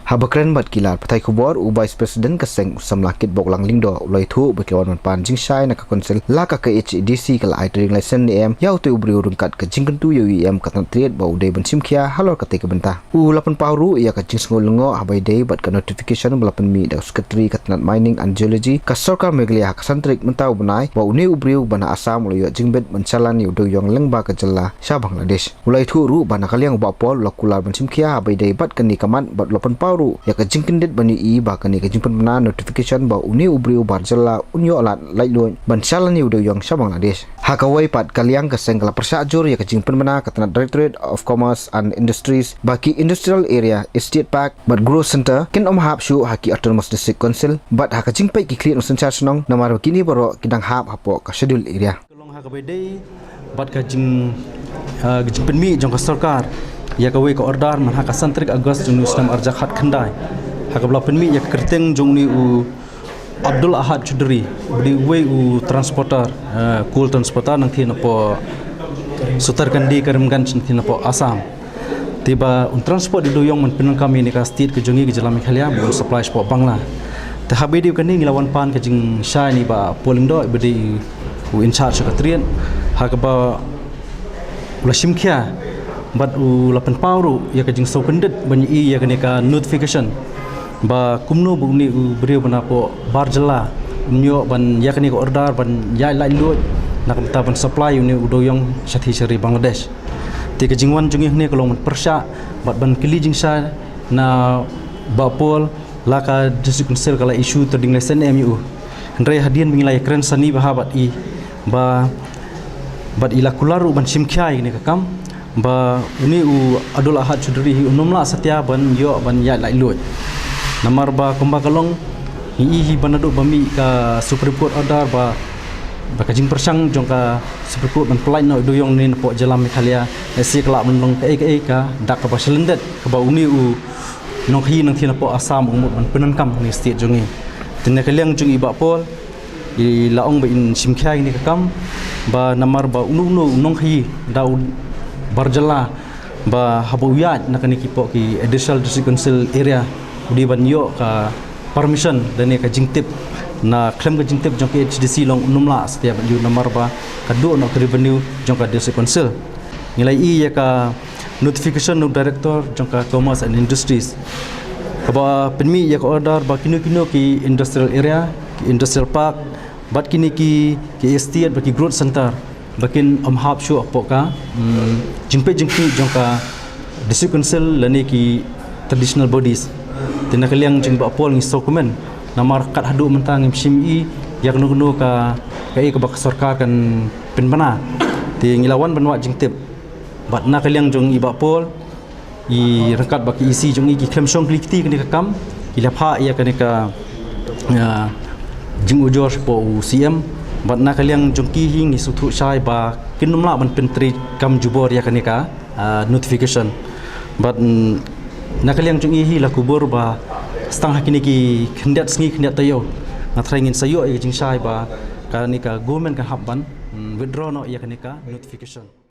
Habakren bat kilat patai kubor u Vice President kaseng usam lakit boklang Lyngdoh ulai thu berkawan pan jingshai nak konsel la ka KHADC kala aitring Laisen em yau tu ubri urungkat ke jingkentu UEM katan triat bau dei bensimkhia Halor kate ke bentah u lapan pauru ia ka jingsngol lengo habai dei bat ka notification belapan mi da secretary tnad mining and geology ka sorkar Meghalaya kasantrik mentau benai bau ni ubri bana Assam ulai jingbet shalan dewïong lyngba ke jylla sha Bangladesh ulai thu ru bana kaliang bapol lakular bensimkhia habai dei bat kani kaman bat lapan ya ka jingkindit bani i ba kani ka jingpan bana notification ba uni ubriu bar jylla unyo alat laitlun ban shalan dewïong sha Bangladesh hakawai pat kaliang ka sengkala persajur ya ka jingpan bana ka tanah Directorate of Commerce and Industries baki industrial area estate park but growth center kin hap shu haki autonomous district council but haka jingpai ki clear usan shnong namar kini baro kidang hap hapo ka schedule area kolong haka bedei bat ka jingpan mi jong ka sorkar ya kawai ka order man haka santrik August jung Islam Rkc-Kynduh haka bla penmi ya kerteng jung ni u Abdul Ahad Choudhury di way u transporter cool transporter nang thina po Sutarkandi Karimganj thina po Assam tiba un transport di dewïong man pinang kami ni ka state ke jungi ke jylla Meghalaya bu supply po Bangla ta habi di kani ngilawan pan ke jing sha ni ba Lyngdoh bedi u in charge ka trian haka ba ula simkhia bat u lapan pauru ya ka jing sokendit banyi i ya ka notification ba kumno bugni u beriu bana po bar jylla nyo ban ya ka order ban ya lai lu nak ta ban supply ni u dewïong shithi seri Bangladesh ti ka jingwan jungi ni kolong persya bat ban kili jing sha na ba pol la ka district council kala issue terding Laisen mu ndrai hadian mingilai kren sani bahabat i ba bat ila kularu ban simkhai ni ka kam ba ini u Abdul Ahad Choudhury unumla satya ban yo ban ya lai lut namar ba komba kalong hi banadu bami ka Supreme Court order ba ka jing persang jong ka Supreme Court ban pelai no dewïong ni po jylla Meghalaya si kala menong ka dak ka ba selendet ka ba uni u nong hi nang thina po Assam umut ban penankam ni state jongi tinna kaliang jong iba pol i laong ba in simkhai ni ka kam ba namar ba unu nong hi daud bar jylla ba habuyat nakani kipo ki additional district council area di banyo ka permission dan ka jingtip na claim ka jingtip jong ke HDC long numla setiap yu namar ba kadu no revenue jong ka district council nilai i ya ka notification no director jong ka commerce and industries ka ba penmi ya ka order ba kino ki industrial area ki industrial park bat kini ki estate ba ki growth center bakin hap shu apo ka jingpe jong ka district council lani ki traditional bodies tina kaliang jing ba pol ngi dokumen namar kat hadu mentang msmi yak nu ka kai ka bak sorkar kan pinbana ti ngilawan banwa jingtip bat na kaliang jong iba pol i rangkat baki isi jong i ki klem song klikti kan ka kam ila pha ya kan ka jing ujor po CM bat na kaliang jongki hing ni suthu shai ba kinumla ban pentri kam jubor ya kanika notification bat na kaliang jongi hi la kubur ba stang hakini ki khndat sngi khndat tayo na thrangin sayo e jing shai ba kanika government ka habban withdraw no ya kanika notification